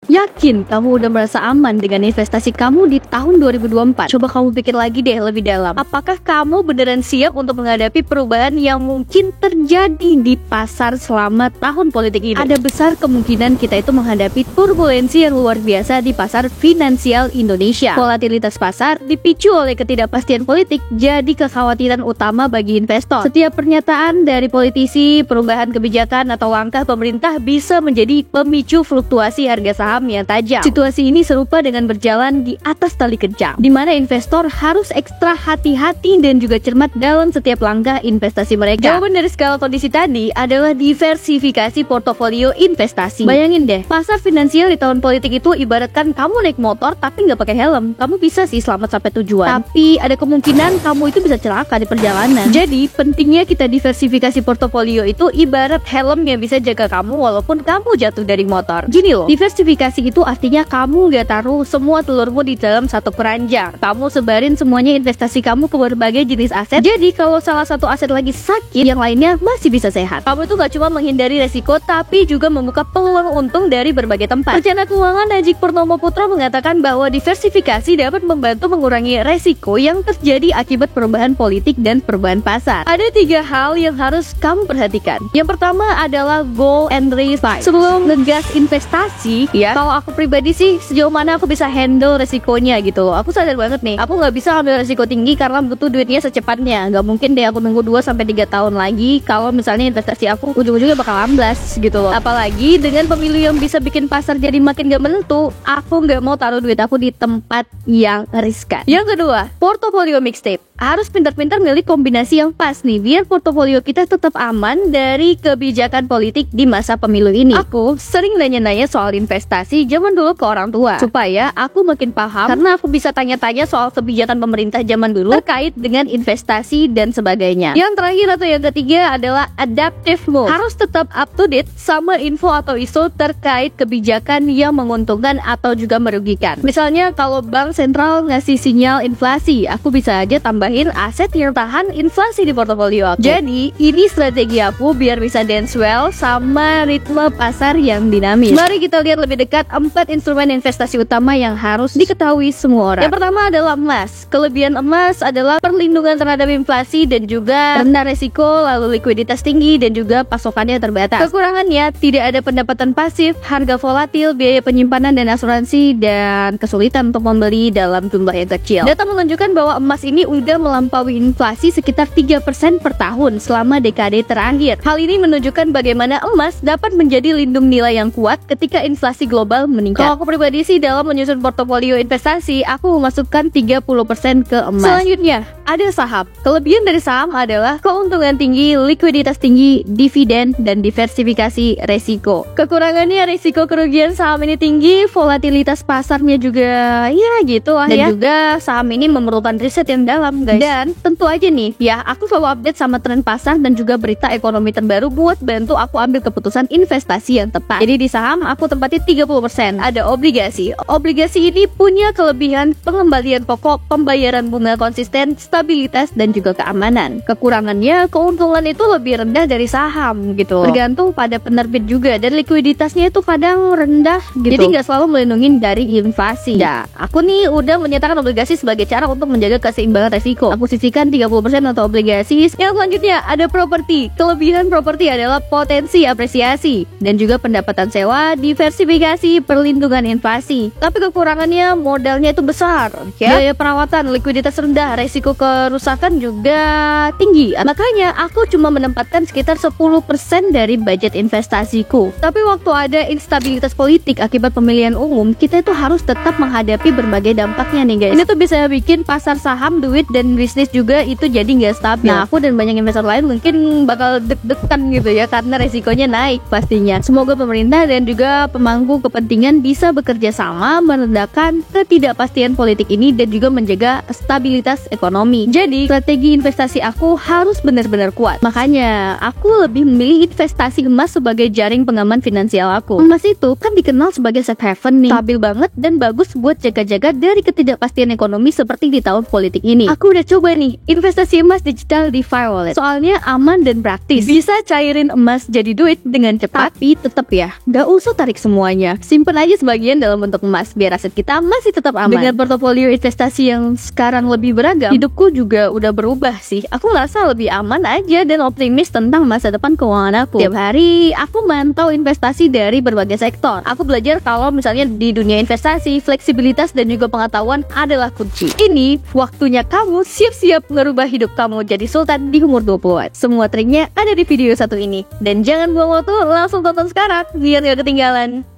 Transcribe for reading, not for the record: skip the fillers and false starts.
Yakin kamu udah merasa aman dengan investasi kamu di tahun 2024? Coba kamu pikir lagi deh lebih dalam. Apakah kamu beneran siap untuk menghadapi perubahan yang mungkin terjadi di pasar selama tahun politik ini? Ada besar kemungkinan kita itu menghadapi turbulensi yang luar biasa di pasar finansial Indonesia. Volatilitas pasar dipicu oleh ketidakpastian politik jadi kekhawatiran utama bagi investor. Setiap pernyataan dari politisi, perubahan kebijakan atau langkah pemerintah bisa menjadi pemicu fluktuasi harga saham yang tajam. Situasi ini serupa dengan berjalan di atas tali kencang, di mana investor harus ekstra hati-hati dan juga cermat dalam setiap langkah investasi mereka. Jawaban dari segala kondisi tadi adalah diversifikasi portofolio investasi. Bayangin deh, pasar finansial di tahun politik itu ibaratkan kamu naik motor tapi nggak pakai helm. Kamu bisa sih selamat sampai tujuan, tapi ada kemungkinan kamu itu bisa celaka di perjalanan. Jadi pentingnya kita diversifikasi portofolio itu ibarat helm yang bisa jaga kamu walaupun kamu jatuh dari motor. Gini loh, diversifikasi itu artinya kamu gak taruh semua telurmu di dalam satu keranjang. Kamu sebarin semuanya investasi kamu ke berbagai jenis aset. Jadi kalau salah satu aset lagi sakit, yang lainnya masih bisa sehat. Kamu itu gak cuma menghindari resiko, tapi juga membuka peluang untung dari berbagai tempat. Perencana keuangan Najik Purnomo Putra mengatakan bahwa diversifikasi dapat membantu mengurangi resiko yang terjadi akibat perubahan politik dan perubahan pasar. Ada 3 hal yang harus kamu perhatikan. Yang pertama adalah goal and risk. Sebelum ngegas investasi, kalau aku pribadi sih sejauh mana aku bisa handle resikonya gitu loh. Aku sadar banget nih, aku nggak bisa ambil resiko tinggi karena butuh duitnya secepatnya. Nggak mungkin deh aku nunggu 2-3 tahun lagi kalau misalnya investasi aku ujung-ujungnya bakal amblas gitu loh. Apalagi dengan pemilu yang bisa bikin pasar jadi makin gak menentu, aku nggak mau taruh duit aku di tempat yang riskan. Yang kedua, portofolio mixtape. Harus pintar-pintar milih kombinasi yang pas nih, biar portofolio kita tetap aman dari kebijakan politik di masa pemilu ini. Aku sering nanya-nanya soal investasi zaman dulu ke orang tua, supaya aku makin paham, karena aku bisa tanya-tanya soal kebijakan pemerintah zaman dulu terkait dengan investasi dan sebagainya. Yang terakhir atau yang ketiga adalah adaptive mode. Harus tetap up to date sama info atau isu terkait kebijakan yang menguntungkan atau juga merugikan. Misalnya kalau bank sentral ngasih sinyal inflasi, aku bisa aja tambahin aset yang tahan inflasi di portofolio aku. Jadi ini strategi aku biar bisa dance well sama ritme pasar yang dinamis. Mari kita lihat lebih dekat 4 instrumen investasi utama yang harus diketahui semua orang. Yang pertama adalah emas. Kelebihan emas adalah perlindungan terhadap inflasi dan juga rendah resiko, lalu likuiditas tinggi dan juga pasokannya terbatas. Kekurangannya tidak ada pendapatan pasif, harga volatil, biaya penyimpanan dan asuransi, dan kesulitan untuk membeli dalam jumlah yang kecil. Data menunjukkan bahwa emas ini udah melampaui inflasi sekitar 3% per tahun selama dekade terakhir. Hal ini menunjukkan bagaimana emas dapat menjadi lindung nilai yang kuat ketika inflasi global meningkat. Kalau aku pribadi sih dalam menyusun portofolio investasi, aku memasukkan 30% ke emas. Selanjutnya, ada saham. Kelebihan dari saham adalah keuntungan tinggi, likuiditas tinggi, dividen, dan diversifikasi resiko. Kekurangannya risiko kerugian saham ini tinggi, volatilitas pasarnya juga ya gitu lah ya. Dan juga saham ini memerlukan riset yang dalam guys. Dan tentu aja nih ya, aku selalu update sama tren pasar dan juga berita ekonomi terbaru buat bantu aku ambil keputusan investasi yang tepat. Jadi di saham aku tempati 30%. Ada obligasi. Obligasi ini punya kelebihan pengembalian pokok, pembayaran bunga konsisten, stabilitas, dan juga keamanan. Kekurangannya, keuntungan itu lebih rendah dari saham gitu. Tergantung pada penerbit juga, dan likuiditasnya itu kadang rendah gitu. Jadi nggak selalu melindungi dari inflasi. Ya, aku nih udah menyatakan obligasi sebagai cara untuk menjaga keseimbangan resiko. Aku sisihkan 30% untuk obligasi. Yang selanjutnya ada properti. Kelebihan properti adalah potensi apresiasi dan juga pendapatan sewa, diversifikasi, perlindungan inflasi. Tapi kekurangannya modalnya itu besar ya. Biaya perawatan, likuiditas rendah, resiko kerusakan juga tinggi. Makanya aku cuma menempatkan sekitar 10% dari budget investasiku. Tapi waktu ada instabilitas politik akibat pemilihan umum, kita itu harus tetap menghadapi berbagai dampaknya nih guys. Ini tuh bisa bikin pasar saham, duit, dan bisnis juga itu jadi nggak stabil. Nah, aku dan banyak investor lain mungkin bakal deg-degan gitu ya, karena resikonya naik pastinya. Semoga pemerintah dan juga pemangku kepentingan bisa bekerja sama meredakan ketidakpastian politik ini dan juga menjaga stabilitas ekonomi. ekonomi. Jadi strategi investasi aku harus benar-benar kuat. Makanya aku lebih memilih investasi emas sebagai jaring pengaman finansial aku. Emas itu kan dikenal sebagai safe haven nih, stabil banget dan bagus buat jaga-jaga dari ketidakpastian ekonomi seperti di tahun politik ini. Aku udah coba nih investasi emas digital di Fire Wallet. Soalnya aman dan praktis. Bisa cairin emas jadi duit dengan cepat. Tapi tetap ya, gak usah tarik semuanya. Simpen aja sebagian dalam bentuk emas biar aset kita masih tetap aman. Dengan portofolio investasi yang sekarang lebih beragam, hidupku juga udah berubah sih. Aku ngerasa lebih aman aja dan optimis tentang masa depan keuangan aku. Tiap hari aku mantau investasi dari berbagai sektor. Aku belajar kalau misalnya di dunia investasi, fleksibilitas dan juga pengetahuan adalah kunci. Ini waktunya kamu siap-siap ngerubah hidup kamu jadi sultan di umur 20-an. Semua triknya ada di video satu ini. Dan jangan buang waktu, langsung tonton sekarang biar gak ketinggalan.